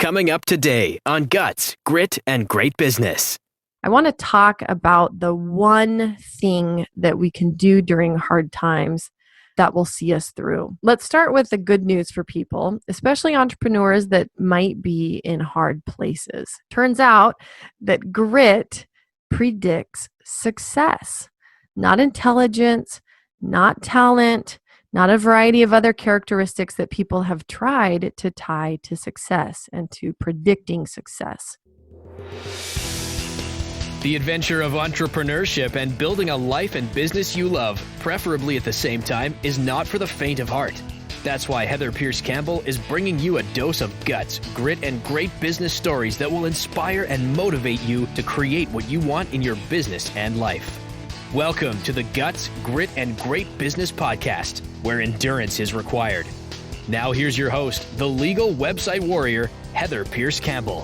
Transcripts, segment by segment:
Coming up today on Guts, Grit, and Great Business. I want to talk about the one thing that we can do during hard times that will see us through. Let's start with the good news for people, especially entrepreneurs that might be in hard places. Turns out that grit predicts success, not intelligence, not talent, not a variety of other characteristics that people have tried to tie to success and to predicting success. The adventure of entrepreneurship and building a life and business you love, preferably at the same time, is not for the faint of heart. That's why Heather Pierce Campbell is bringing you a dose of guts, grit, and great business stories that will inspire and motivate you to create what you want in your business and life. Welcome to the Guts, Grit, and Great Business Podcast, where endurance is required. Now here's your host, the legal website warrior, Heather Pierce Campbell.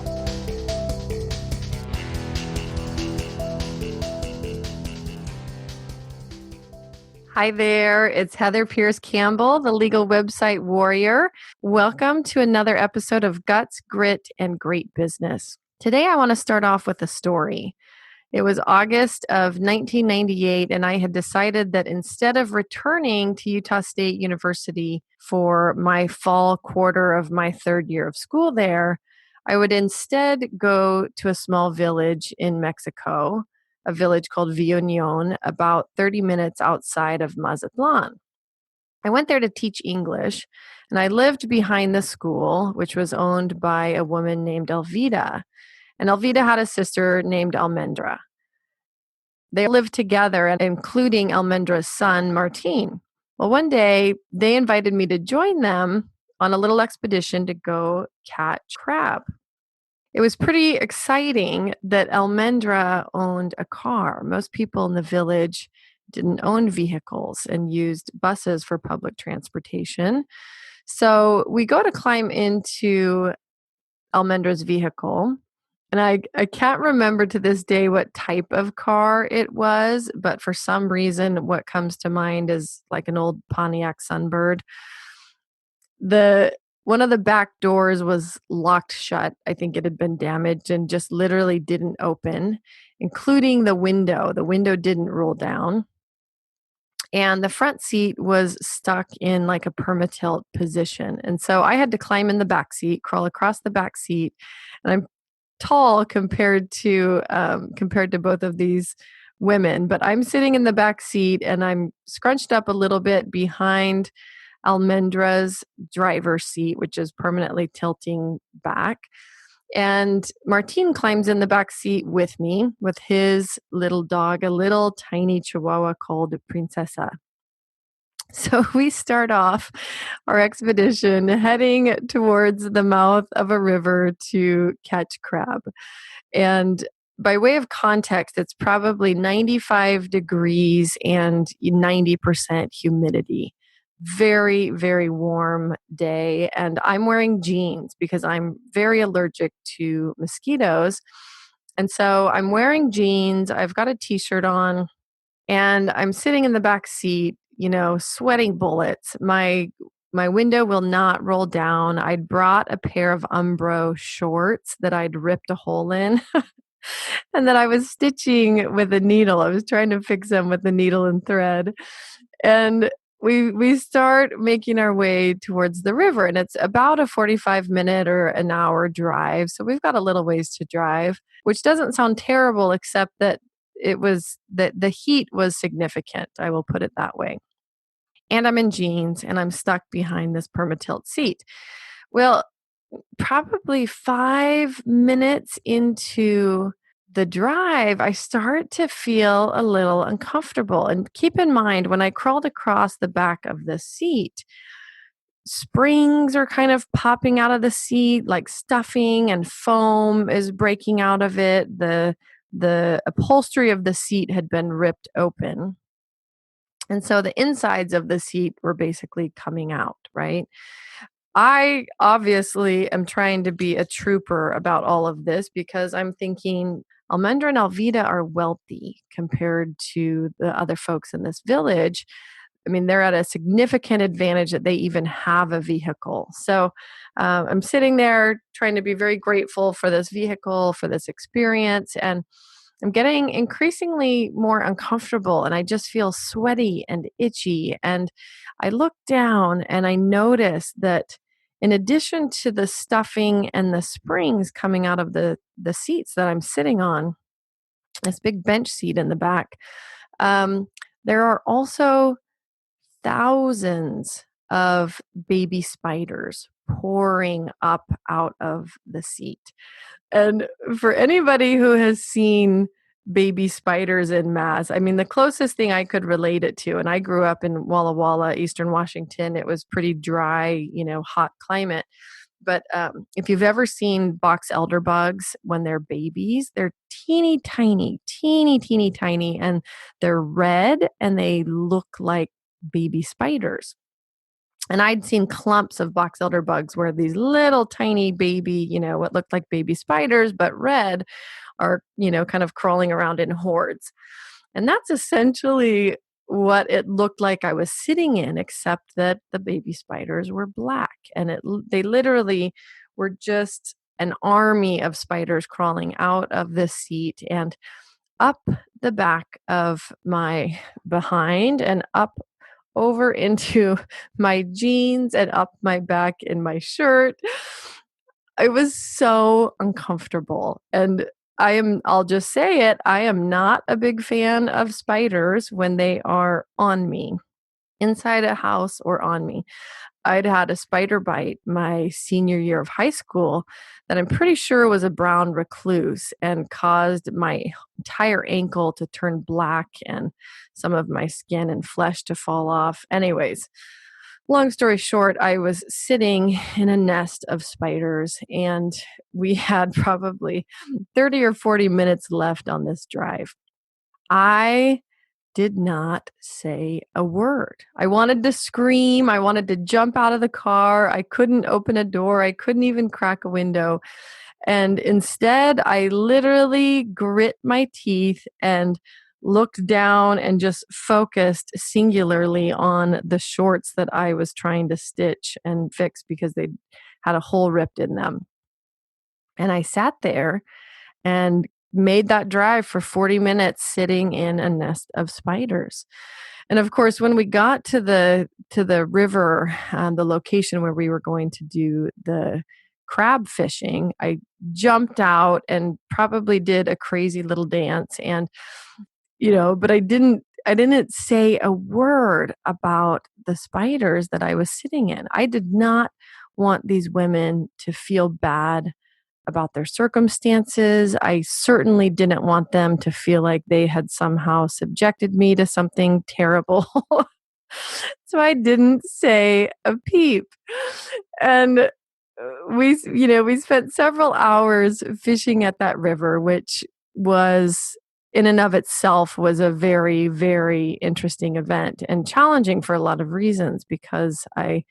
Hi there, it's Heather Pierce Campbell, the legal website warrior. Welcome to another episode of Guts, Grit, and Great Business. Today I want to start off with a story. It was August of 1998, and I had decided that instead of returning to Utah State University for my fall quarter of my third year of school there, I would instead go to a small village in Mexico, a village called Villunion, about 30 minutes outside of Mazatlan. I went there to teach English, and I lived behind the school, which was owned by a woman named Elvita. And Elvita had a sister named Almendra. They lived together, including Almendra's son, Martin. Well, one day, they invited me to join them on a little expedition to go catch crab. It was pretty exciting that Almendra owned a car. Most people in the village didn't own vehicles and used buses for public transportation. So we go to climb into Almendra's vehicle. And I can't remember to this day what type of car it was, but for some reason, what comes to mind is like an old Pontiac Sunbird. One of the back doors was locked shut. I think it had been damaged and just literally didn't open, including the window. The window didn't roll down. And the front seat was stuck in like a permatilt position. And so I had to climb in the back seat, crawl across the back seat. And I'm tall compared to both of these women, but I'm sitting in the back seat and I'm scrunched up a little bit behind Almendra's driver's seat, which is permanently tilting back. And Martin climbs in the back seat with me, with his little dog, a little tiny chihuahua called Princesa. So we start off our expedition heading towards the mouth of a river to catch crab. And by way of context, it's probably 95 degrees and 90% humidity. Very, very warm day. And I'm wearing jeans because I'm very allergic to mosquitoes. And so I'm wearing jeans. I've got a t-shirt on and I'm sitting in the back seat, sweating bullets. My window will not roll down. I'd brought a pair of Umbro shorts that I'd ripped a hole in and that I was stitching with a needle. I was trying to fix them with the needle and thread. And we start making our way towards the river, and it's about a 45-minute or an hour drive. So we've got a little ways to drive, which doesn't sound terrible, except that the heat was significant. I will put it that way. And I'm in jeans and I'm stuck behind this permatilt seat. Well, probably 5 minutes into the drive, I start to feel a little uncomfortable. And keep in mind, when I crawled across the back of the seat, springs are kind of popping out of the seat, like stuffing and foam is breaking out of it. The upholstery of the seat had been ripped open. And so the insides of the seat were basically coming out, right? I obviously am trying to be a trooper about all of this because I'm thinking Almendra and Alvita are wealthy compared to the other folks in this village. I mean, they're at a significant advantage that they even have a vehicle. So I'm sitting there trying to be very grateful for this vehicle, for this experience, and I'm getting increasingly more uncomfortable, and I just feel sweaty and itchy. And I look down and I notice that in addition to the stuffing and the springs coming out of the seats that I'm sitting on, this big bench seat in the back, um, there are also thousands of baby spiders pouring up out of the seat. And for anybody who has seen baby spiders in mass, I mean, the closest thing I could relate it to, and I grew up in Walla Walla, Eastern Washington. It was pretty dry, hot climate. But if you've ever seen box elder bugs when they're babies, they're teeny tiny, and they're red and they look like baby spiders. And I'd seen clumps of box elder bugs where these little tiny baby, what looked like baby spiders, but red, are, kind of crawling around in hordes. And that's essentially what it looked like I was sitting in, except that the baby spiders were black. And they literally were just an army of spiders crawling out of this seat and up the back of my behind and up over into my jeans and up my back in my shirt. I was so uncomfortable. And I'll just say it, I am not a big fan of spiders when they are on me, inside a house or on me. I'd had a spider bite my senior year of high school that I'm pretty sure was a brown recluse and caused my entire ankle to turn black and some of my skin and flesh to fall off. Anyways, long story short, I was sitting in a nest of spiders, and we had probably 30 or 40 minutes left on this drive. I did not say a word. I wanted to scream. I wanted to jump out of the car. I couldn't open a door. I couldn't even crack a window. And instead, I literally grit my teeth and looked down and just focused singularly on the shorts that I was trying to stitch and fix because they had a hole ripped in them. And I sat there and made that drive for 40 minutes sitting in a nest of spiders. And of course, when we got to the river, the location where we were going to do the crab fishing, I jumped out and probably did a crazy little dance. And but I didn't say a word about the spiders that I was sitting in. I did not want these women to feel bad about their circumstances. I certainly didn't want them to feel like they had somehow subjected me to something terrible. So I didn't say a peep. And we spent several hours fishing at that river, which was in and of itself was a very, very interesting event and challenging for a lot of reasons, because I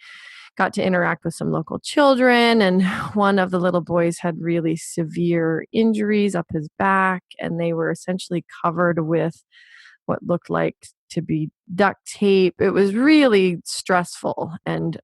got to interact with some local children, and one of the little boys had really severe injuries up his back, and they were essentially covered with what looked like to be duct tape. It was really stressful. And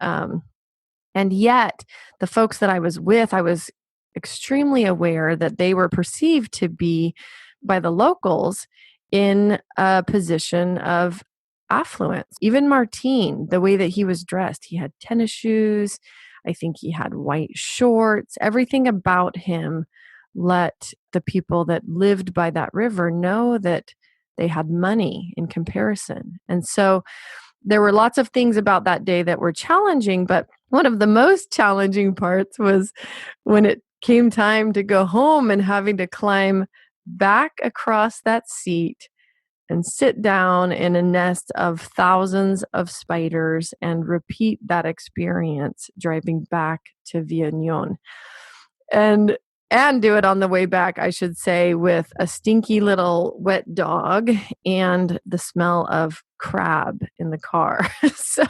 yet the folks that I was with, I was extremely aware that they were perceived to be by the locals in a position of affluence. Even Martine, the way that he was dressed, he had tennis shoes. I think he had white shorts. Everything about him let the people that lived by that river know that they had money in comparison. And so there were lots of things about that day that were challenging, but one of the most challenging parts was when it came time to go home and having to climb back across that seat and sit down in a nest of thousands of spiders and repeat that experience driving back to Viognier. And do it on the way back, I should say, with a stinky little wet dog and the smell of crab in the car. So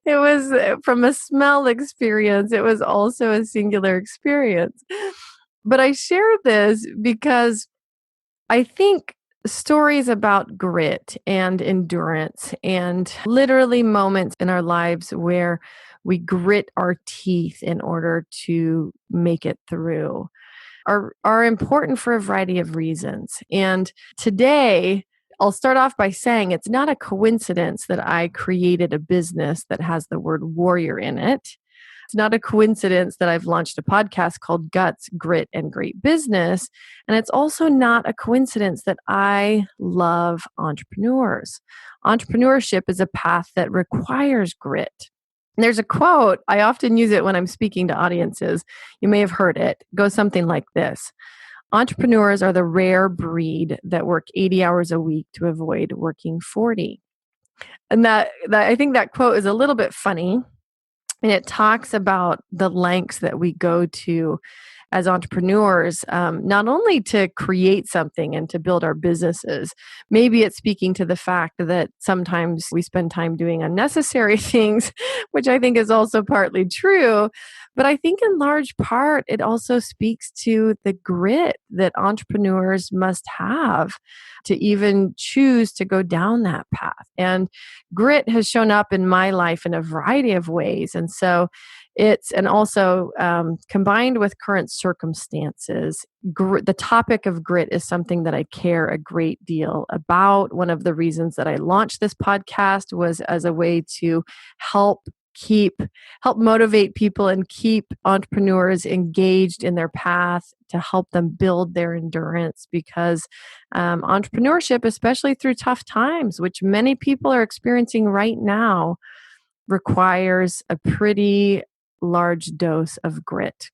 it was, from a smell experience, it was also a singular experience. But I share this because I think stories about grit and endurance and literally moments in our lives where we grit our teeth in order to make it through are important for a variety of reasons. And today, I'll start off by saying it's not a coincidence that I created a business that has the word warrior in it. It's not a coincidence that I've launched a podcast called Guts, Grit, and Great Business. And it's also not a coincidence that I love entrepreneurs. Entrepreneurship is a path that requires grit. And there's a quote, I often use it when I'm speaking to audiences. You may have heard it. It goes something like this: entrepreneurs are the rare breed that work 80 hours a week to avoid working 40. And that I think that quote is a little bit funny, and it talks about the lengths that we go to as entrepreneurs, not only to create something and to build our businesses. Maybe it's speaking to the fact that sometimes we spend time doing unnecessary things, which I think is also partly true. But I think in large part, it also speaks to the grit that entrepreneurs must have to even choose to go down that path. And grit has shown up in my life in a variety of ways. And so and also combined with current circumstances, the topic of grit is something that I care a great deal about. One of the reasons that I launched this podcast was as a way to help motivate people and keep entrepreneurs engaged in their path, to help them build their endurance, because entrepreneurship, especially through tough times, which many people are experiencing right now, requires a pretty large dose of grit.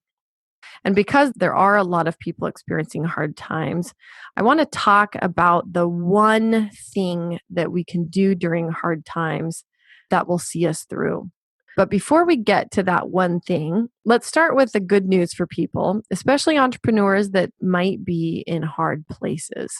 And because there are a lot of people experiencing hard times, I want to talk about the one thing that we can do during hard times that will see us through. But before we get to that one thing, let's start with the good news for people, especially entrepreneurs that might be in hard places.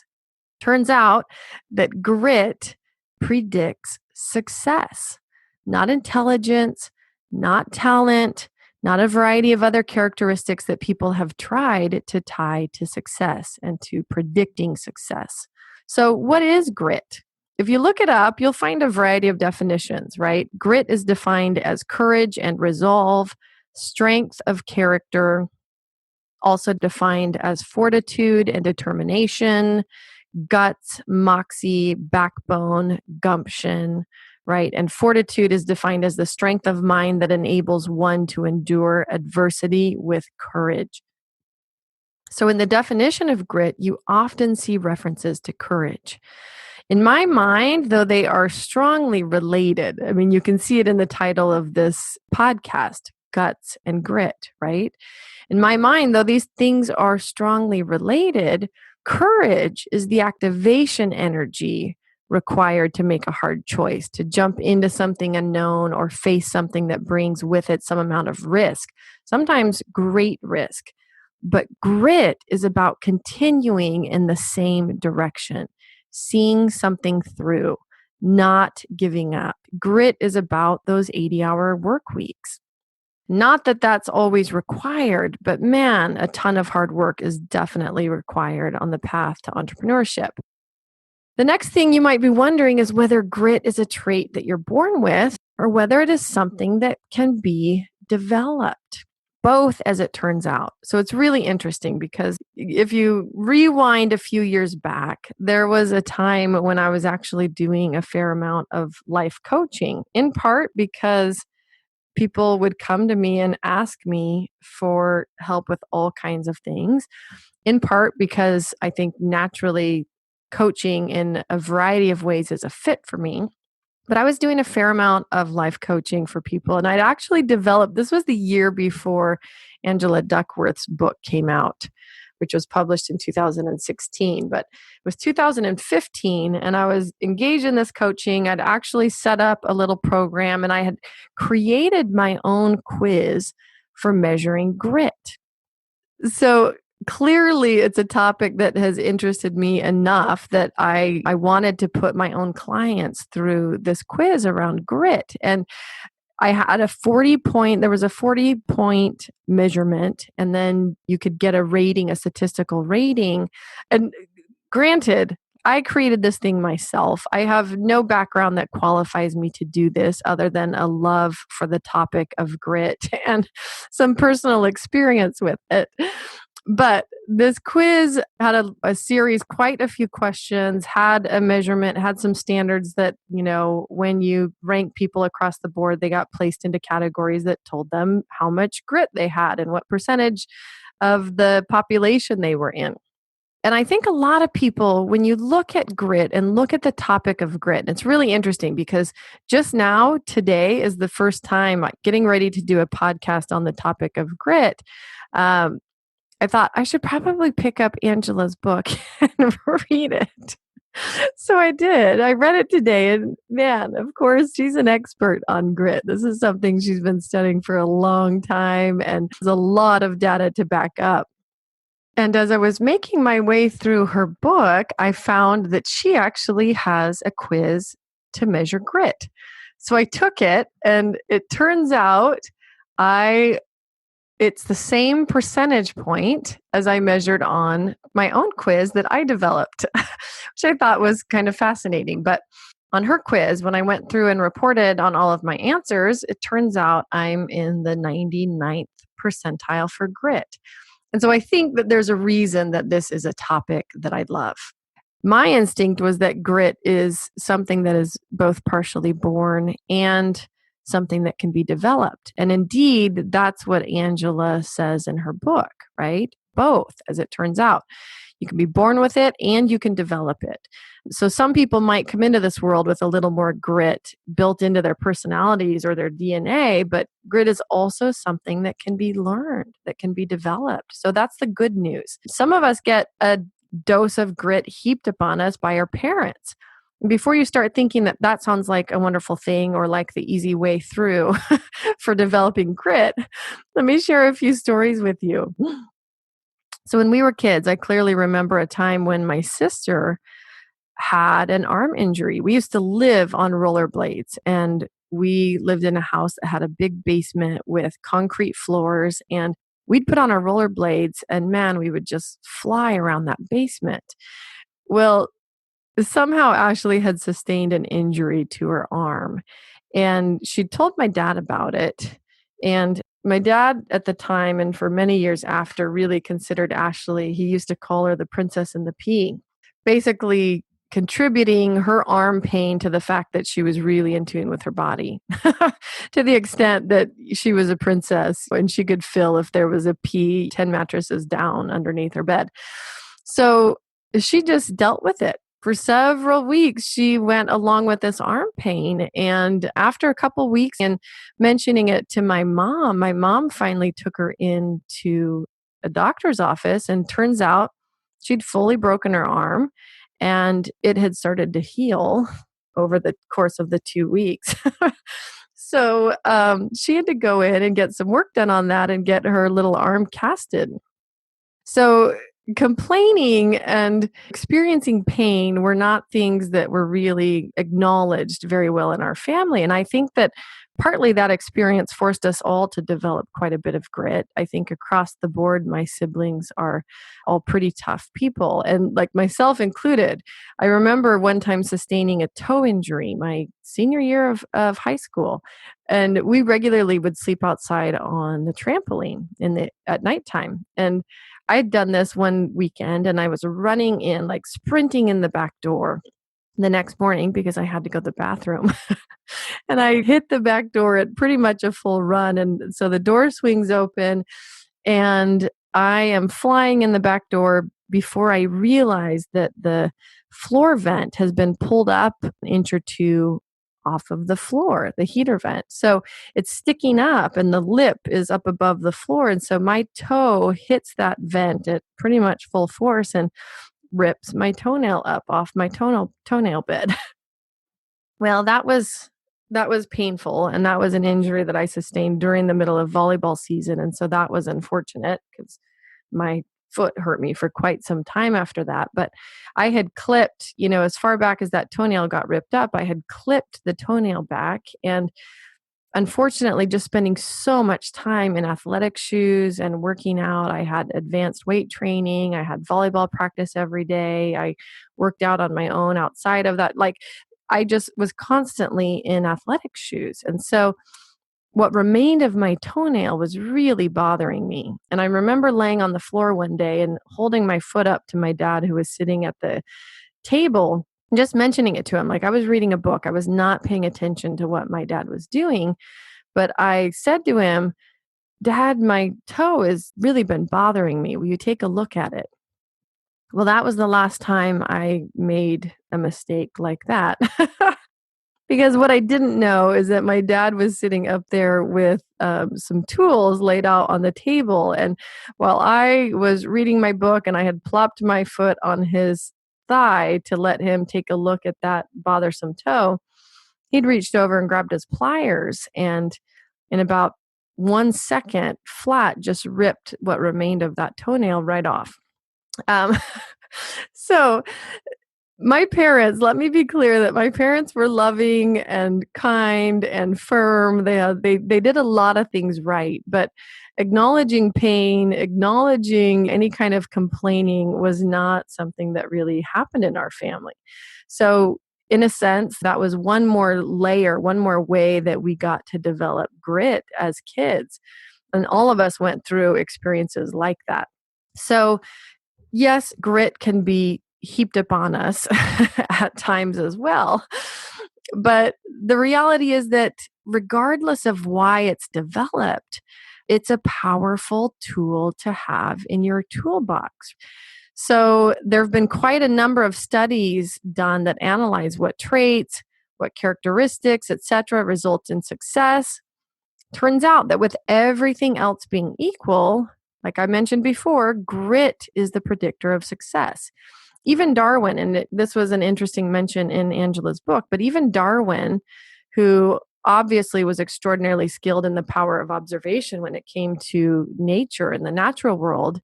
Turns out that grit predicts success, not intelligence, not talent, not a variety of other characteristics that people have tried to tie to success and to predicting success. So, what is grit? If you look it up, you'll find a variety of definitions, right? Grit is defined as courage and resolve, strength of character, also defined as fortitude and determination, guts, moxie, backbone, gumption, right? And fortitude is defined as the strength of mind that enables one to endure adversity with courage. So, in the definition of grit, you often see references to courage. In my mind, though, they are strongly related. I mean, you can see it in the title of this podcast, Guts and Grit, right? In my mind, though, these things are strongly related. Courage is the activation energy required to make a hard choice, to jump into something unknown or face something that brings with it some amount of risk, sometimes great risk. But grit is about continuing in the same direction, seeing something through, not giving up. Grit is about those 80-hour work weeks. Not that that's always required, but man, a ton of hard work is definitely required on the path to entrepreneurship. The next thing you might be wondering is whether grit is a trait that you're born with or whether it is something that can be developed. Both, as it turns out. So it's really interesting because if you rewind a few years back, there was a time when I was actually doing a fair amount of life coaching, in part because people would come to me and ask me for help with all kinds of things, in part because I think naturally coaching in a variety of ways is a fit for me. But I was doing a fair amount of life coaching for people. And I'd actually developed, this was the year before Angela Duckworth's book came out, which was published in 2016. But it was 2015, and I was engaged in this coaching. I'd actually set up a little program, and I had created my own quiz for measuring grit. So clearly it's a topic that has interested me enough that I wanted to put my own clients through this quiz around grit. And I had there was a 40-point measurement, and then you could get a rating, a statistical rating. And granted, I created this thing myself. I have no background that qualifies me to do this other than a love for the topic of grit and some personal experience with it. But this quiz had a series, quite a few questions, had a measurement, had some standards that, when you rank people across the board, they got placed into categories that told them how much grit they had and what percentage of the population they were in. And I think a lot of people, when you look at grit and look at the topic of grit, and it's really interesting because just now, today is the first time getting ready to do a podcast on the topic of grit. I thought I should probably pick up Angela's book and read it. So I did. I read it today, and man, of course, she's an expert on grit. This is something she's been studying for a long time, and there's a lot of data to back up. And as I was making my way through her book, I found that she actually has a quiz to measure grit. So I took it, and it turns out it's the same percentage point as I measured on my own quiz that I developed, which I thought was kind of fascinating. But on her quiz, when I went through and reported on all of my answers, it turns out I'm in the 99th percentile for grit. And so I think that there's a reason that this is a topic that I love. My instinct was that grit is something that is both partially born and something that can be developed. And indeed, that's what Angela says in her book, right? Both, as it turns out. You can be born with it and you can develop it. So some people might come into this world with a little more grit built into their personalities or their DNA, but grit is also something that can be learned, that can be developed. So that's the good news. Some of us get a dose of grit heaped upon us by our parents. Before you start thinking that that sounds like a wonderful thing or like the easy way through for developing grit, let me share a few stories with you. So when we were kids, I clearly remember a time when my sister had an arm injury. We used to live on rollerblades, and we lived in a house that had a big basement with concrete floors, and we'd put on our rollerblades, and man, we would just fly around that basement. Well, somehow Ashley had sustained an injury to her arm, and she told my dad about it. And my dad at the time, and for many years after, really considered Ashley, he used to call her the princess and the pea, basically contributing her arm pain to the fact that she was really in tune with her body to the extent that she was a princess and she could feel if there was a pea 10 mattresses down underneath her bed. So she just dealt with it. For several weeks, she went along with this arm pain. And after a couple weeks and mentioning it to my mom finally took her into a doctor's office, and turns out she'd fully broken her arm and it had started to heal over the course of the 2 weeks. So she had to go in and get some work done on that and get her little arm casted. So complaining and experiencing pain were not things that were really acknowledged very well in our family. And I think that partly that experience forced us all to develop quite a bit of grit. I think across the board, my siblings are all pretty tough people, and like myself included. I remember one time sustaining a toe injury my senior year of high school. And we regularly would sleep outside on the trampoline at nighttime. And I'd done this one weekend, and I was running in, like sprinting in the back door the next morning because I had to go to the bathroom. And I hit the back door at pretty much a full run. And so the door swings open and I am flying in the back door before I realize that the floor vent has been pulled up an inch or two off of the floor, the heater vent. So it's sticking up and the lip is up above the floor. And so my toe hits that vent at pretty much full force and rips my toenail up off my toenail bed. Well, that was painful, and that was an injury that I sustained during the middle of volleyball season. And so that was unfortunate because my foot hurt me for quite some time after that. But I had clipped, as far back as that toenail got ripped up, I had clipped the toenail back. And unfortunately, just spending so much time in athletic shoes and working out. I had advanced weight training. I had volleyball practice every day. I worked out on my own outside of that. Like, I just was constantly in athletic shoes. And so what remained of my toenail was really bothering me. And I remember laying on the floor one day and holding my foot up to my dad, who was sitting at the table, just mentioning it to him. Like, I was reading a book. I was not paying attention to what my dad was doing. But I said to him, "Dad, my toe has really been bothering me. Will you take a look at it?" Well, that was the last time I made a mistake like that. Because what I didn't know is that my dad was sitting up there with some tools laid out on the table. And while I was reading my book and I had plopped my foot on his thigh to let him take a look at that bothersome toe, he'd reached over and grabbed his pliers. And in about 1 second flat, just ripped what remained of that toenail right off. Um, so my parents, let me be clear that my parents were loving and kind and firm. They did a lot of things right, but acknowledging pain, acknowledging any kind of complaining was not something that really happened in our family. So in a sense, that was one more layer, one more way that we got to develop grit as kids. And all of us went through experiences like that. So yes, grit can be heaped upon us at times as well. But the reality is that regardless of why it's developed, it's a powerful tool to have in your toolbox. So there have been quite a number of studies done that analyze what traits, what characteristics, etc., result in success. Turns out that with everything else being equal, like I mentioned before, grit is the predictor of success. Even Darwin, and this was an interesting mention in Angela's book, but even Darwin, who obviously was extraordinarily skilled in the power of observation when it came to nature and the natural world,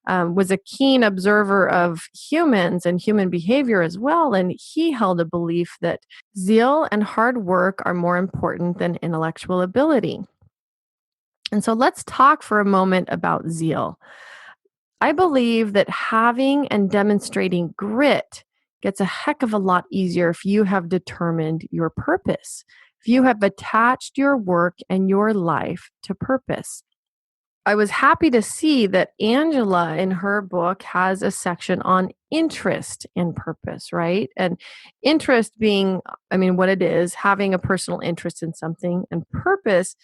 was a keen observer of humans and human behavior as well. And he held a belief that zeal and hard work are more important than intellectual ability. And so let's talk for a moment about zeal. I believe that having and demonstrating grit gets a heck of a lot easier if you have determined your purpose, if you have attached your work and your life to purpose. I was happy to see that Angela in her book has a section on interest in purpose, right? And interest being, what it is, having a personal interest in something, and purpose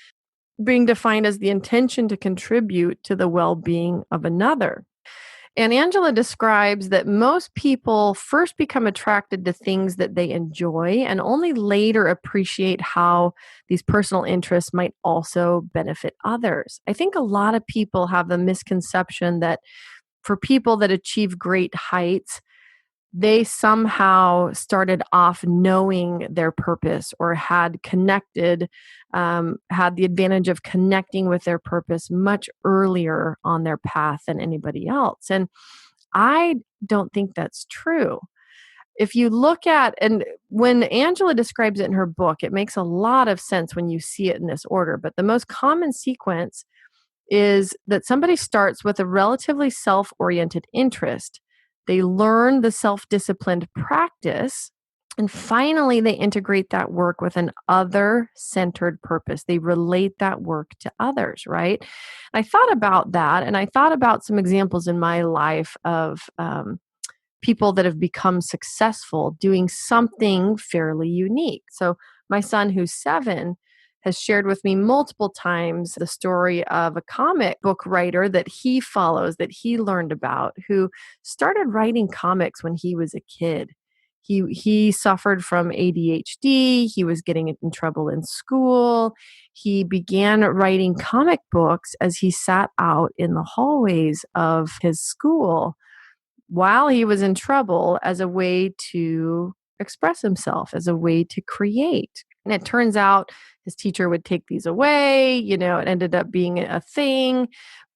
being defined as the intention to contribute to the well-being of another. And Angela describes that most people first become attracted to things that they enjoy and only later appreciate how these personal interests might also benefit others. I think a lot of people have the misconception that for people that achieve great heights, they somehow started off knowing their purpose or had connected, had the advantage of connecting with their purpose much earlier on their path than anybody else. And I don't think that's true. If you look at, and when Angela describes it in her book, it makes a lot of sense when you see it in this order. But the most common sequence is that somebody starts with a relatively self-oriented interest. They learn the self-disciplined practice, and finally they integrate that work with an other-centered purpose. They relate that work to others, right? And I thought about that, and I thought about some examples in my life of people that have become successful doing something fairly unique. So my son, who's 7, has shared with me multiple times the story of a comic book writer that he follows, that he learned about, who started writing comics when he was a kid. He suffered from ADHD. He was getting in trouble in school. He began writing comic books as he sat out in the hallways of his school while he was in trouble, as a way to express himself, as a way to create. And it turns out his teacher would take these away, it ended up being a thing,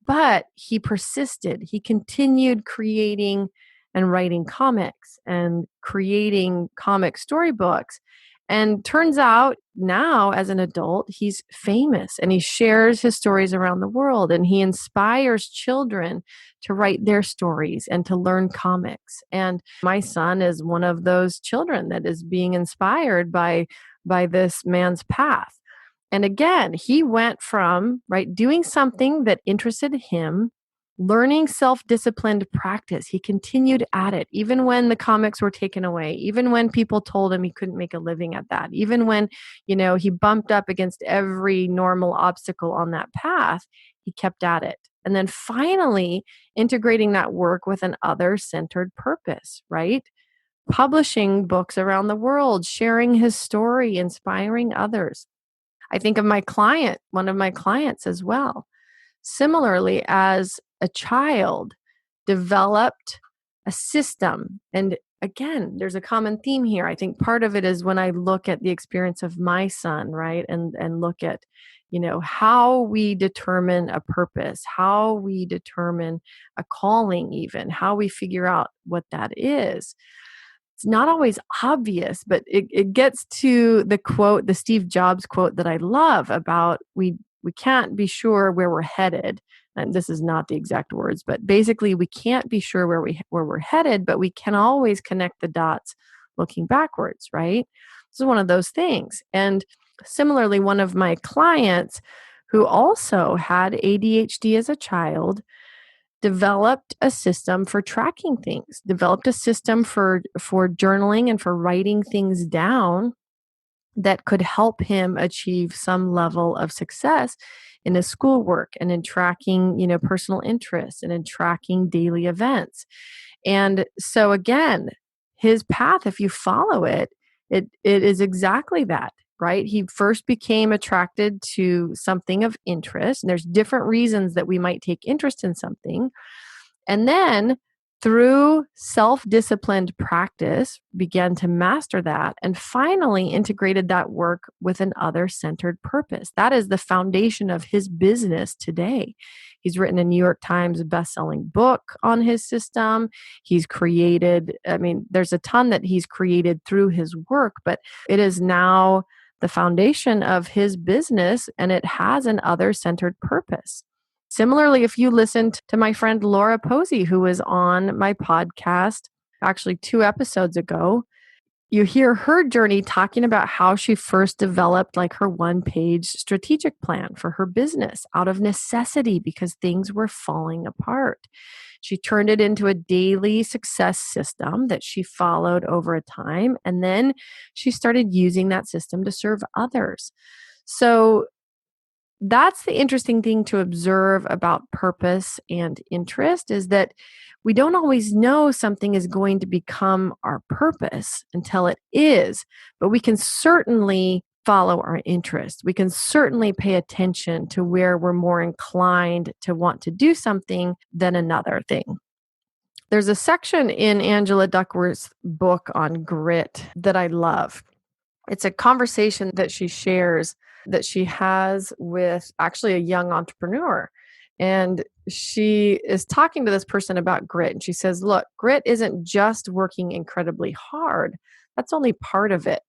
but he persisted. He continued creating and writing comics and creating comic storybooks. And turns out now, as an adult, he's famous and he shares his stories around the world and he inspires children to write their stories and to learn comics. And my son is one of those children that is being inspired by this man's path. And again, he went from doing something that interested him, learning self-disciplined practice. He continued at it, even when the comics were taken away, even when people told him he couldn't make a living at that, even when, he bumped up against every normal obstacle on that path, he kept at it. And then finally integrating that work with an other-centered purpose, right? Publishing books around the world, sharing his story, inspiring others. I think of one of my clients as well. Similarly, as a child, developed a system. And again, there's a common theme here. I think part of it is when I look at the experience of my son, right? And look at, how we determine a purpose, how we determine a calling, even how we figure out what that is. It's not always obvious, but it gets to the Steve Jobs quote that I love about we can't be sure where we're headed. And this is not the exact words, but basically we can't be sure where we're headed, but we can always connect the dots looking backwards, right? This is one of those things. And similarly, one of my clients who also had ADHD as a child developed a system for tracking things, developed a system for journaling and for writing things down that could help him achieve some level of success in his schoolwork and in tracking, personal interests and in tracking daily events. And so again, his path, if you follow it, it is exactly that, right? He first became attracted to something of interest. And there's different reasons that we might take interest in something. And then through self-disciplined practice, began to master that and finally integrated that work with an other-centered purpose. That is the foundation of his business today. He's written a New York Times best-selling book on his system. He's created, there's a ton that he's created through his work, but it is now the foundation of his business and it has an other-centered purpose. Similarly, if you listened to my friend Laura Posey, who was on my podcast actually 2 episodes ago, you hear her journey talking about how she first developed her 1-page strategic plan for her business out of necessity because things were falling apart. She turned it into a daily success system that she followed over a time, and then she started using that system to serve others. So that's the interesting thing to observe about purpose and interest is that we don't always know something is going to become our purpose until it is, but we can certainly follow our interest. We can certainly pay attention to where we're more inclined to want to do something than another thing. There's a section in Angela Duckworth's book on grit that I love. It's a conversation that she shares that she has with actually a young entrepreneur. And she is talking to this person about grit. And she says, look, grit isn't just working incredibly hard. That's only part of it.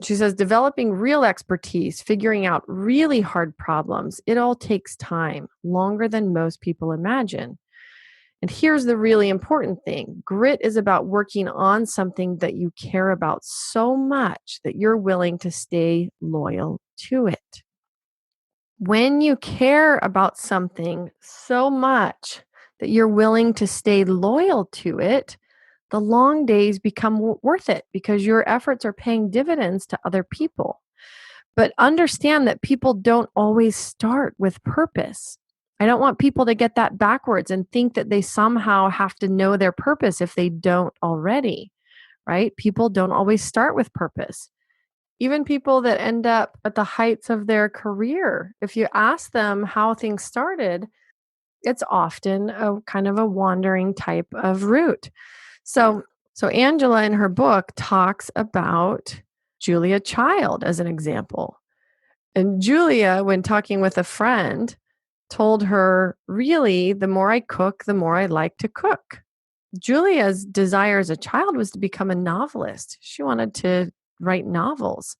She says, developing real expertise, figuring out really hard problems, it all takes time, longer than most people imagine. And here's the really important thing. Grit is about working on something that you care about so much that you're willing to stay loyal to it. When you care about something so much that you're willing to stay loyal to it, the long days become worth it because your efforts are paying dividends to other people. But understand that people don't always start with purpose. I don't want people to get that backwards and think that they somehow have to know their purpose if they don't already, right? People don't always start with purpose. Even people that end up at the heights of their career, if you ask them how things started, it's often a kind of a wandering type of route. So Angela in her book talks about Julia Child as an example. And Julia, when talking with a friend, told her, really, the more I cook, the more I like to cook. Julia's desire as a child was to become a novelist. She wanted to write novels.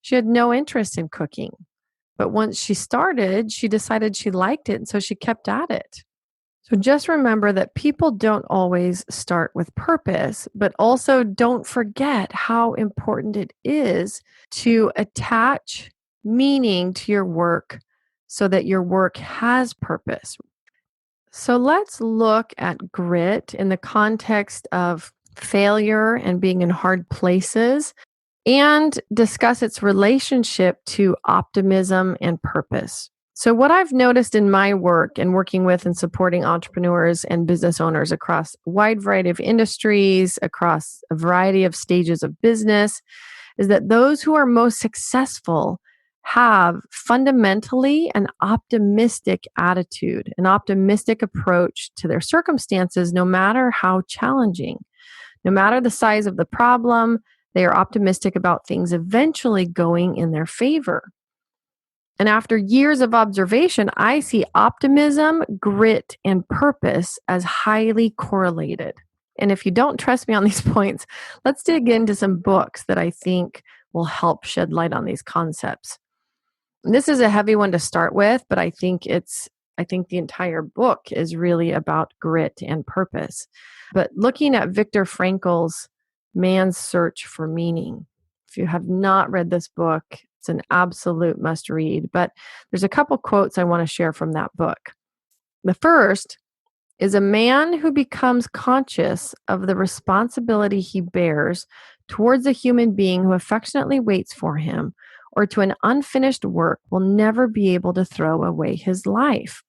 She had no interest in cooking. But once she started, she decided she liked it. And so she kept at it. So just remember that people don't always start with purpose, but also don't forget how important it is to attach meaning to your work so that your work has purpose. So let's look at grit in the context of failure and being in hard places and discuss its relationship to optimism and purpose. So, what I've noticed in my work and working with and supporting entrepreneurs and business owners across a wide variety of industries, across a variety of stages of business, is that those who are most successful have fundamentally an optimistic attitude, an optimistic approach to their circumstances, no matter how challenging. No matter the size of the problem, they are optimistic about things eventually going in their favor. And after years of observation, I see optimism, grit, and purpose as highly correlated. And if you don't trust me on these points, let's dig into some books that I think will help shed light on these concepts. And this is a heavy one to start with, but I think the entire book is really about grit and purpose. But looking at Viktor Frankl's Man's Search for Meaning, if you have not read this book, it's an absolute must read. But there's a couple quotes I want to share from that book. The first is a man who becomes conscious of the responsibility he bears towards a human being who affectionately waits for him or to an unfinished work will never be able to throw away his life.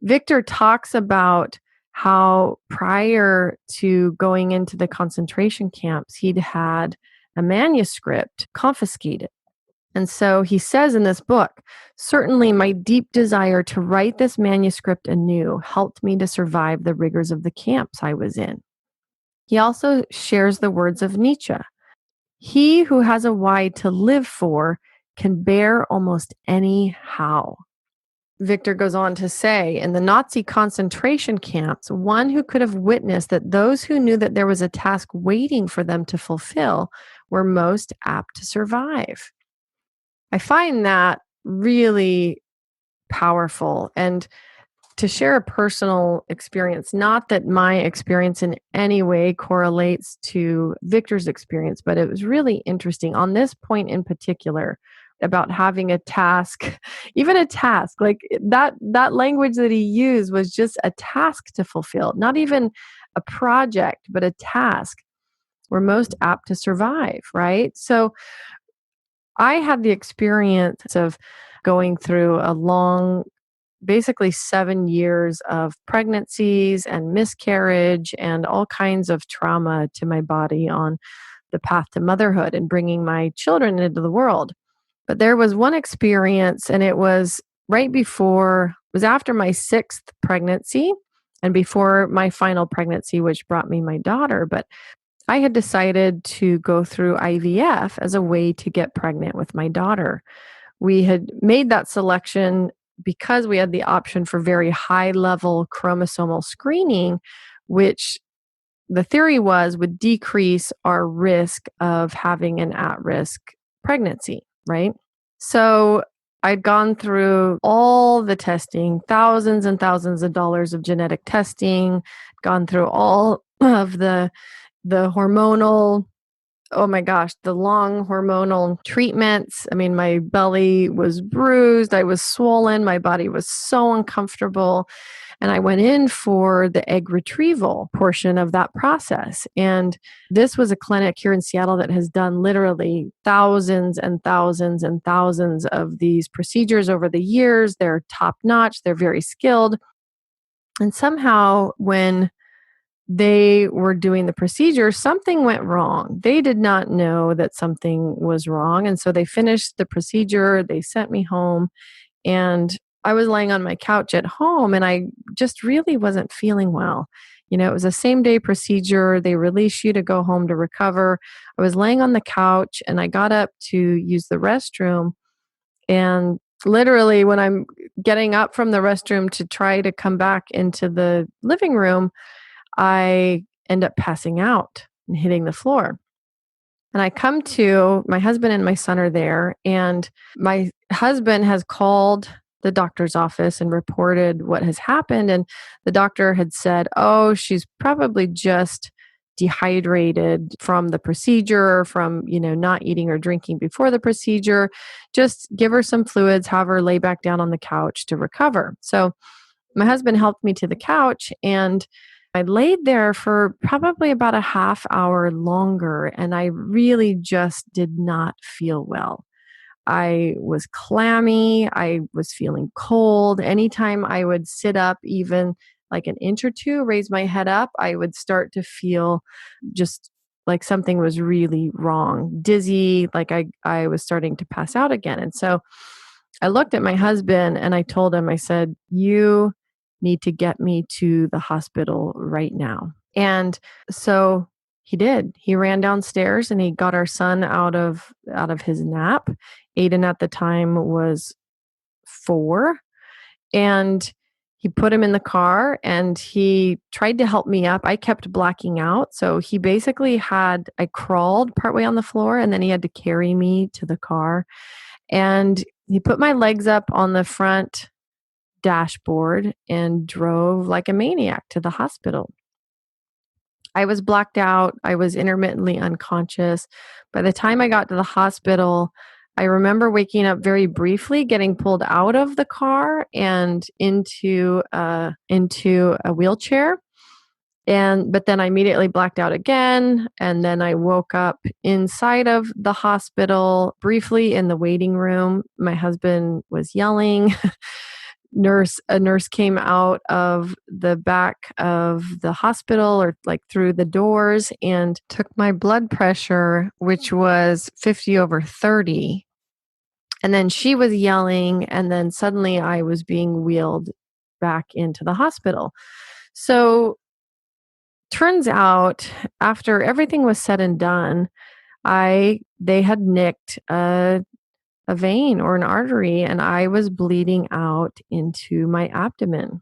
Victor talks about how prior to going into the concentration camps, he'd had a manuscript confiscated. And so he says in this book, certainly my deep desire to write this manuscript anew helped me to survive the rigors of the camps I was in. He also shares the words of Nietzsche. He who has a why to live for can bear almost any how. Victor goes on to say, in the Nazi concentration camps, one who could have witnessed that those who knew that there was a task waiting for them to fulfill were most apt to survive. I find that really powerful. And to share a personal experience, not that my experience in any way correlates to Victor's experience, but it was really interesting on this point in particular about having a task, even a task like that language that he used was just a task to fulfill, not even a project, but a task. We're most apt to survive, right? So I had the experience of going through a long, basically 7 years of pregnancies and miscarriage and all kinds of trauma to my body on the path to motherhood and bringing my children into the world. But there was one experience, and it was after my 6th pregnancy and before my final pregnancy, which brought me my daughter. But I had decided to go through IVF as a way to get pregnant with my daughter. We had made that selection because we had the option for very high level chromosomal screening, which the theory was would decrease our risk of having an at-risk pregnancy, right? So I'd gone through all the testing, thousands and thousands of dollars of genetic testing, gone through all of the hormonal, oh my gosh, the long hormonal treatments. I mean, my belly was bruised, I was swollen, my body was so uncomfortable. And I went in for the egg retrieval portion of that process. And this was a clinic here in Seattle that has done literally thousands and thousands and thousands of these procedures over the years. They're top notch, they're very skilled. And somehow, when they were doing the procedure, something went wrong. They did not know that something was wrong. And so they finished the procedure, they sent me home, and I was laying on my couch at home and I just really wasn't feeling well. You know, it was a same day procedure. They release you to go home to recover. I was laying on the couch and I got up to use the restroom. And literally, when I'm getting up from the restroom to try to come back into the living room, I end up passing out and hitting the floor. And I come to, my husband and my son are there, and my husband has called the doctor's office and reported what has happened. And the doctor had said, oh, she's probably just dehydrated from the procedure, from, not eating or drinking before the procedure. Just give her some fluids, have her lay back down on the couch to recover. So my husband helped me to the couch, and I laid there for probably about a half hour longer, and I really just did not feel well. I was clammy. I was feeling cold. Anytime I would sit up, even like an inch or two, raise my head up, I would start to feel just like something was really wrong, dizzy, like I was starting to pass out again. And so I looked at my husband and I told him, I said, you need to get me to the hospital right now. And so he did. He ran downstairs and he got our son out of his nap. Aiden at the time was 4, and he put him in the car and he tried to help me up. I kept blacking out. So he basically I crawled partway on the floor, and then he had to carry me to the car. And he put my legs up on the front dashboard and drove like a maniac to the hospital. I was blacked out. I was intermittently unconscious. By the time I got to the hospital, I remember waking up very briefly, getting pulled out of the car and into a wheelchair. But then I immediately blacked out again. And then I woke up inside of the hospital briefly in the waiting room. My husband was yelling. A nurse came out of the back of the hospital, or like through the doors, and took my blood pressure, which was 50/30. And then she was yelling. And then suddenly I was being wheeled back into the hospital. So turns out, after everything was said and done, they had nicked a vein or an artery, and I was bleeding out into my abdomen.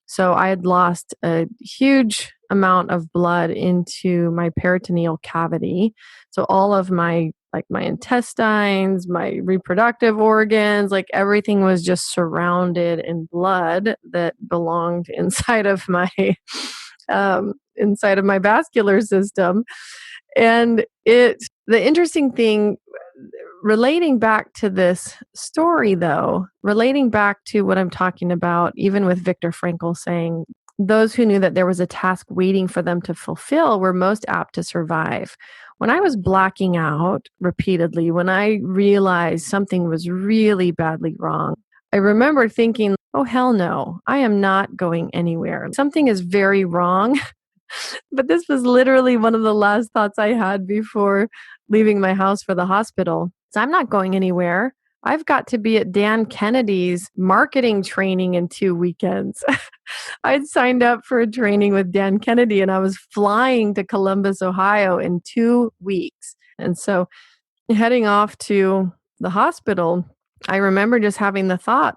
So I had lost a huge amount of blood into my peritoneal cavity. So all of my intestines, my reproductive organs, like everything was just surrounded in blood that belonged inside of my vascular system. And the interesting thing, relating back to this story, though, relating back to what I'm talking about, even with Viktor Frankl saying, those who knew that there was a task waiting for them to fulfill were most apt to survive. When I was blacking out repeatedly, when I realized something was really badly wrong, I remember thinking, oh, hell no, I am not going anywhere. Something is very wrong. But this was literally one of the last thoughts I had before leaving my house for the hospital. So I'm not going anywhere. I've got to be at Dan Kennedy's marketing training in 2 weekends. I'd signed up for a training with Dan Kennedy, and I was flying to Columbus, Ohio in 2 weeks. And so heading off to the hospital, I remember just having the thought,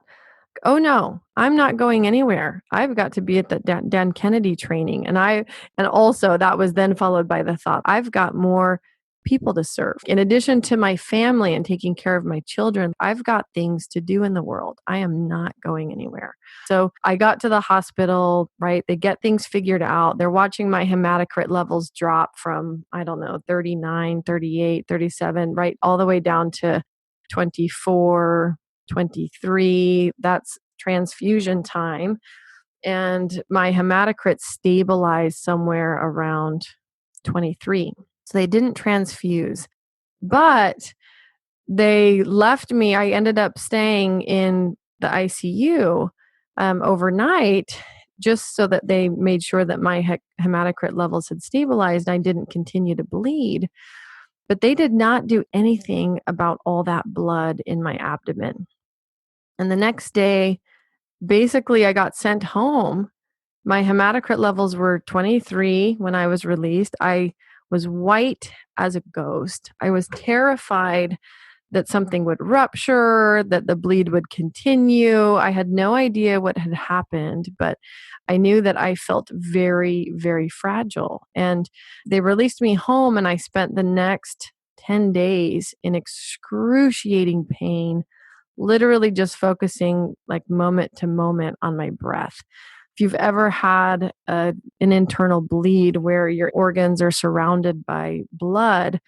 oh no, I'm not going anywhere. I've got to be at the Dan Kennedy training. And also that was then followed by the thought, I've got more people to serve. In addition to my family and taking care of my children, I've got things to do in the world. I am not going anywhere. So I got to the hospital, right? They get things figured out. They're watching my hematocrit levels drop from, 39, 38, 37, right? All the way down to 24, 23. That's transfusion time. And my hematocrit stabilized somewhere around 23. So they didn't transfuse, but they left me. I ended up staying in the ICU overnight, just so that they made sure that my hematocrit levels had stabilized. I didn't continue to bleed, but they did not do anything about all that blood in my abdomen. And the next day, basically, I got sent home. My hematocrit levels were 23 when I was released. I was white as a ghost. I was terrified that something would rupture, that the bleed would continue. I had no idea what had happened, but I knew that I felt very, very fragile. And they released me home, and I spent the next 10 days in excruciating pain, literally just focusing like moment to moment on my breath. If you've ever had an internal bleed where your organs are surrounded by blood,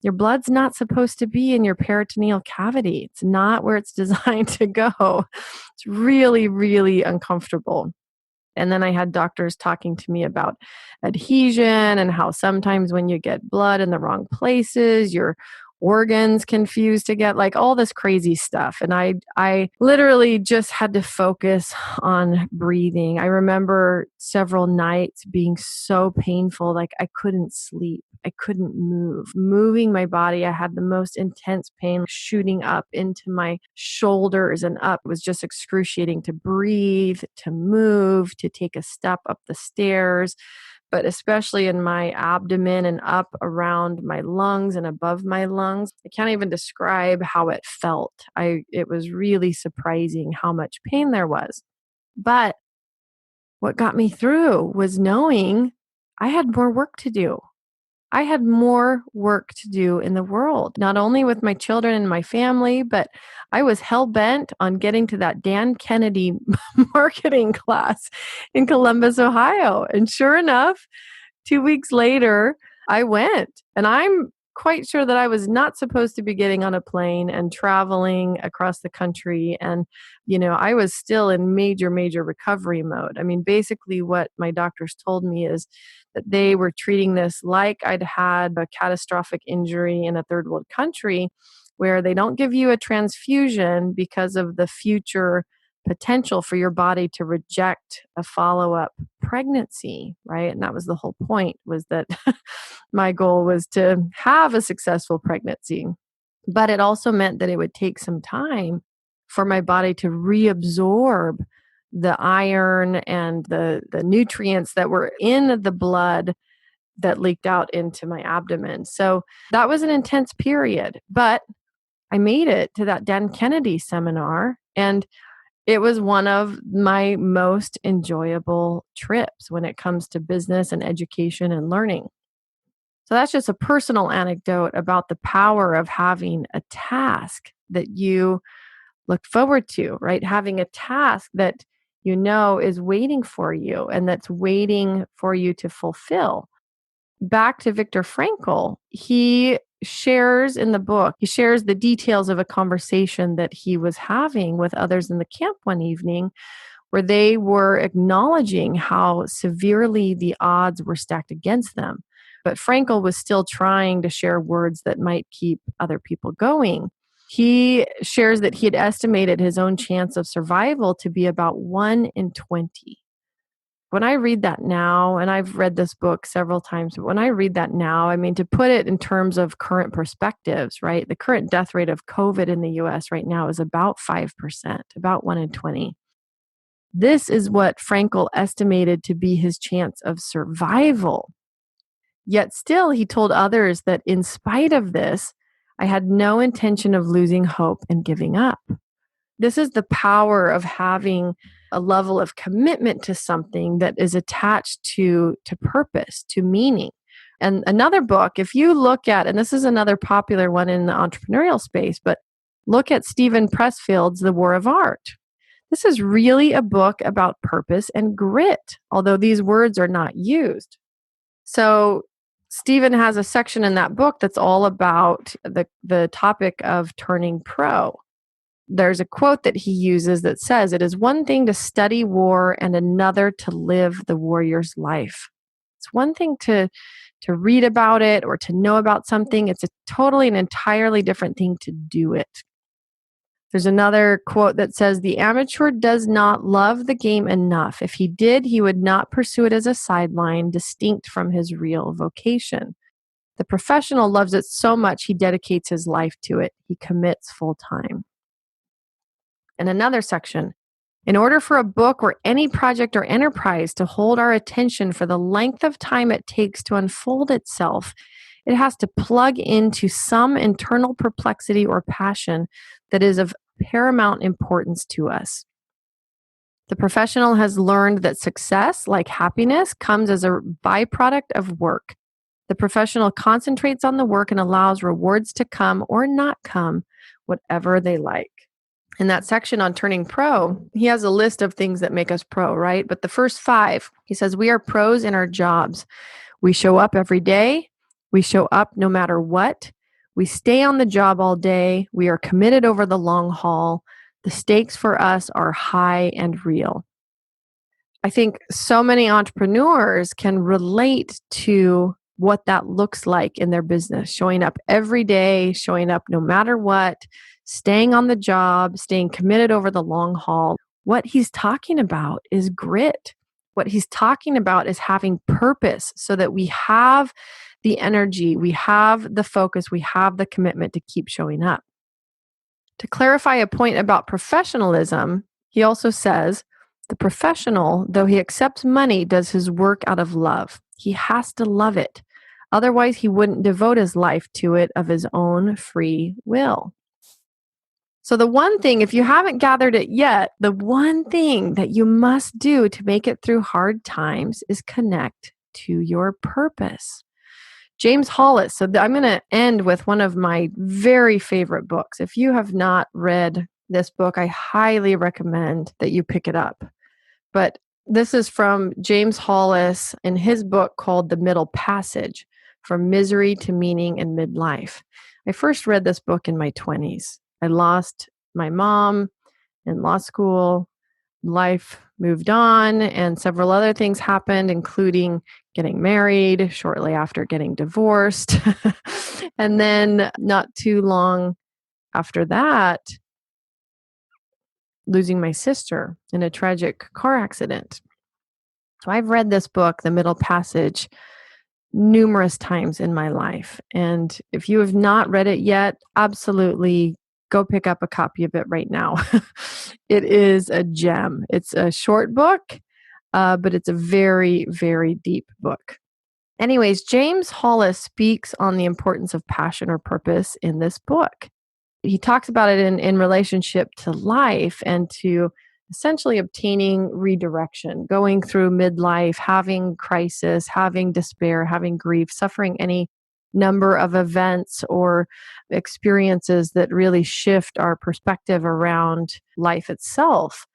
your blood's not supposed to be in your peritoneal cavity. It's not where it's designed to go. It's really, really uncomfortable. And then I had doctors talking to me about adhesion and how sometimes when you get blood in the wrong places, your organs confused to get like all this crazy stuff. And I literally just had to focus on breathing. I remember several nights being so painful, like I couldn't sleep. I couldn't move. Moving my body, I had the most intense pain shooting up into my shoulders and up. It was just excruciating to breathe, to move, to take a step up the stairs, but especially in my abdomen and up around my lungs and above my lungs. I can't even describe how it felt. It was really surprising how much pain there was. But what got me through was knowing I had more work to do. I had more work to do in the world, not only with my children and my family, but I was hell bent on getting to that Dan Kennedy marketing class in Columbus, Ohio. And sure enough, 2 weeks later, I went. And I'm quite sure that I was not supposed to be getting on a plane and traveling across the country. And, I was still in major, major recovery mode. I mean, basically what my doctors told me is that they were treating this like I'd had a catastrophic injury in a third world country where they don't give you a transfusion because of the future potential for your body to reject a follow-up pregnancy, right? And that was the whole point, was that my goal was to have a successful pregnancy. But it also meant that it would take some time for my body to reabsorb the iron and the nutrients that were in the blood that leaked out into my abdomen. So that was an intense period, but I made it to that Dan Kennedy seminar, and it was one of my most enjoyable trips when it comes to business and education and learning. So that's just a personal anecdote about the power of having a task that you look forward to, right? Having a task that is waiting for you and that's waiting for you to fulfill. Back to Viktor Frankl, he shares in the book, he shares the details of a conversation that he was having with others in the camp one evening where they were acknowledging how severely the odds were stacked against them. But Frankl was still trying to share words that might keep other people going. He shares that he had estimated his own chance of survival to be about 1 in 20. When I read that now, and I've read this book several times, but when I read that now, I mean, to put it in terms of current perspectives, right? The current death rate of COVID in the US right now is about 5%, about 1 in 20. This is what Frankl estimated to be his chance of survival. Yet still, he told others that in spite of this, I had no intention of losing hope and giving up. This is the power of having a level of commitment to something that is attached to purpose, to meaning. And another book, if you look at, and this is another popular one in the entrepreneurial space, but look at Stephen Pressfield's The War of Art. This is really a book about purpose and grit, although these words are not used. So Stephen has a section in that book that's all about the topic of turning pro. There's a quote that he uses that says, "It is one thing to study war and another to live the warrior's life." It's one thing to read about it or to know about something. It's a totally and entirely different thing to do it. There's another quote that says, "The amateur does not love the game enough. If he did, he would not pursue it as a sideline distinct from his real vocation. The professional loves it so much he dedicates his life to it. He commits full time." And another section, "In order for a book or any project or enterprise to hold our attention for the length of time it takes to unfold itself, it has to plug into some internal perplexity or passion that is of paramount importance to us. The professional has learned that success, like happiness, comes as a byproduct of work. The professional concentrates on the work and allows rewards to come or not come, whatever they like. In that section on turning pro, he has a list of things that make us pro, right? But the first 5, he says, we are pros in our jobs. We show up every day. We show up no matter what. We stay on the job all day. We are committed over the long haul. The stakes for us are high and real. I think so many entrepreneurs can relate to what that looks like in their business, showing up every day, showing up no matter what, staying on the job, staying committed over the long haul. What he's talking about is grit. What he's talking about is having purpose so that we have the energy, we have the focus, we have the commitment to keep showing up. To clarify a point about professionalism, he also says, the professional, though he accepts money, does his work out of love. He has to love it. Otherwise, he wouldn't devote his life to it of his own free will. So the one thing, if you haven't gathered it yet, the one thing that you must do to make it through hard times is connect to your purpose. James Hollis. So I'm going to end with one of my very favorite books. If you have not read this book, I highly recommend that you pick it up. But this is from James Hollis in his book called The Middle Passage, From Misery to Meaning in Midlife. I first read this book in my 20s. I lost my mom in law school. Life moved on, and several other things happened, including getting married shortly after getting divorced. And then not too long after that, losing my sister in a tragic car accident. So I've read this book, The Middle Passage, numerous times in my life. And if you have not read it yet, absolutely go pick up a copy of it right now. It is a gem. It's a short book, but it's a very, very deep book. Anyways, James Hollis speaks on the importance of passion or purpose in this book. He talks about it in relationship to life and to essentially obtaining redirection, going through midlife, having crisis, having despair, having grief, suffering any number of events or experiences that really shift our perspective around life itself.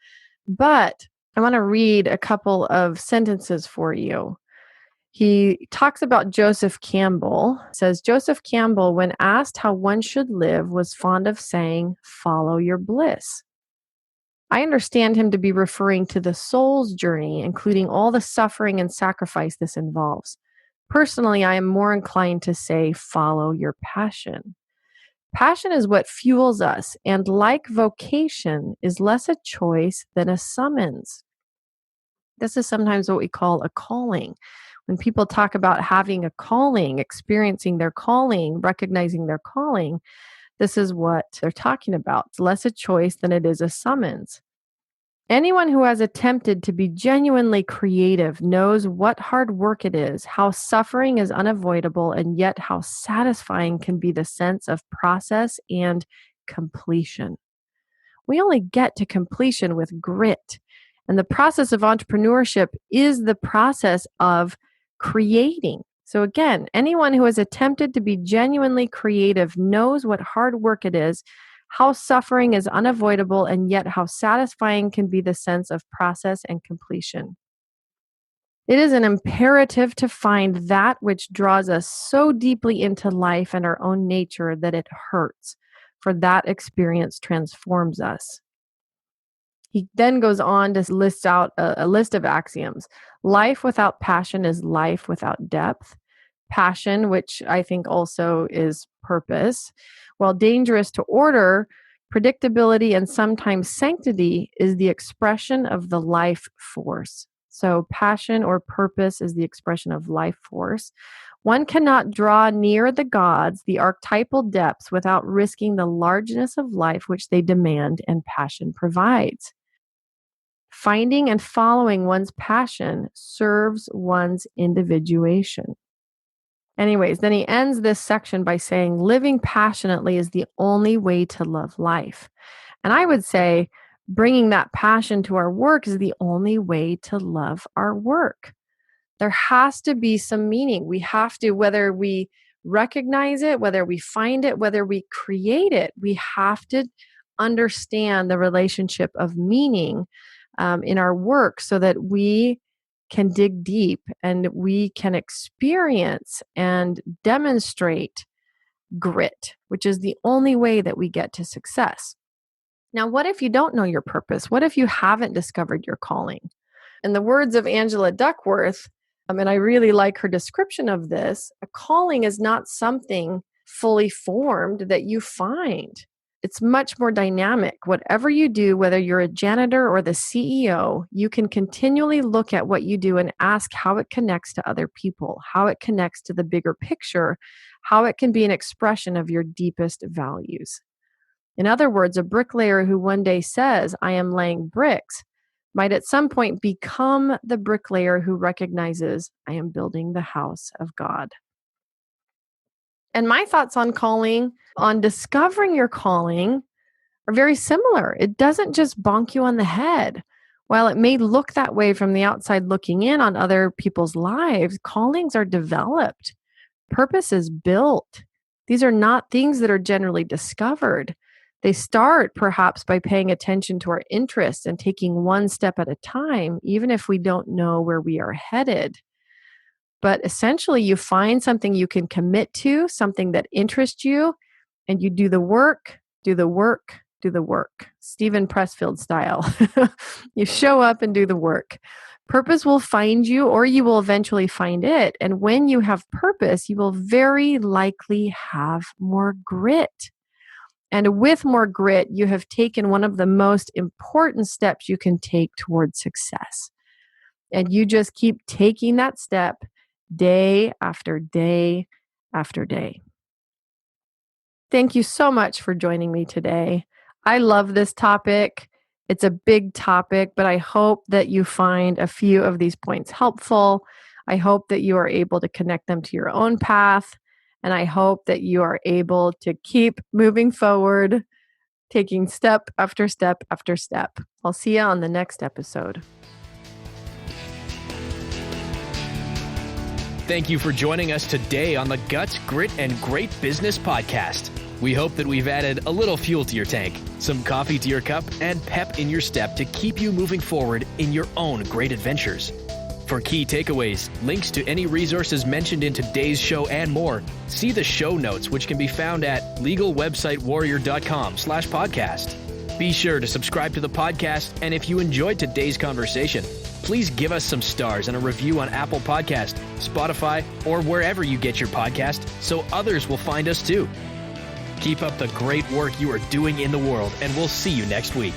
But I want to read a couple of sentences for you. He talks about Joseph Campbell. Says, Joseph Campbell, when asked how one should live, was fond of saying, follow your bliss. I understand him to be referring to the soul's journey, including all the suffering and sacrifice this involves. Personally, I am more inclined to say, follow your passion. Passion is what fuels us, and like vocation, is less a choice than a summons. This is sometimes what we call a calling. When people talk about having a calling, experiencing their calling, recognizing their calling, this is what they're talking about. It's less a choice than it is a summons. Anyone who has attempted to be genuinely creative knows what hard work it is, how suffering is unavoidable, and yet how satisfying can be the sense of process and completion. We only get to completion with grit. And the process of entrepreneurship is the process of creating. So again, anyone who has attempted to be genuinely creative knows what hard work it is, how suffering is unavoidable, and yet how satisfying can be the sense of process and completion. It is an imperative to find that which draws us so deeply into life and our own nature that it hurts, for that experience transforms us. He then goes on to list out a list of axioms. Life without passion is life without depth. Passion, which I think also is purpose, while dangerous to order, predictability, and sometimes sanctity, is the expression of the life force. So passion or purpose is the expression of life force. One cannot draw near the gods, the archetypal depths, without risking the largeness of life which they demand and passion provides. Finding and following one's passion serves one's individuation. Anyways, then he ends this section by saying, living passionately is the only way to love life. And I would say, bringing that passion to our work is the only way to love our work. There has to be some meaning. We have to, whether we recognize it, whether we find it, whether we create it, we have to understand the relationship of meaning in our work so that we can dig deep and we can experience and demonstrate grit, which is the only way that we get to success. Now, what if you don't know your purpose? What if you haven't discovered your calling? In the words of Angela Duckworth, and I really like her description of this, a calling is not something fully formed that you find. It's much more dynamic. Whatever you do, whether you're a janitor or the CEO, you can continually look at what you do and ask how it connects to other people, how it connects to the bigger picture, how it can be an expression of your deepest values. In other words, a bricklayer who one day says, I am laying bricks, might at some point become the bricklayer who recognizes, I am building the house of God. And my thoughts on calling, on discovering your calling, are very similar. It doesn't just bonk you on the head. While it may look that way from the outside looking in on other people's lives, callings are developed. Purpose is built. These are not things that are generally discovered. They start perhaps by paying attention to our interests and taking one step at a time, even if we don't know where we are headed. But essentially, you find something you can commit to, something that interests you, and you do the work, do the work, do the work. Stephen Pressfield style. You show up and do the work. Purpose will find you, or you will eventually find it. And when you have purpose, you will very likely have more grit. And with more grit, you have taken one of the most important steps you can take towards success. And you just keep taking that step day after day after day. Thank you so much for joining me today. I love this topic. It's a big topic, but I hope that you find a few of these points helpful. I hope that you are able to connect them to your own path. And I hope that you are able to keep moving forward, taking step after step after step. I'll see you on the next episode. Thank you for joining us today on the Guts, Grit, and Great Business Podcast. We hope that we've added a little fuel to your tank, some coffee to your cup, and pep in your step to keep you moving forward in your own great adventures. For key takeaways, links to any resources mentioned in today's show and more, see the show notes, which can be found at legalwebsitewarrior.com/podcast. Be sure to subscribe to the podcast, and if you enjoyed today's conversation, please give us some stars and a review on Apple Podcast, Spotify, or wherever you get your podcast so others will find us too. Keep up the great work you are doing in the world, and we'll see you next week.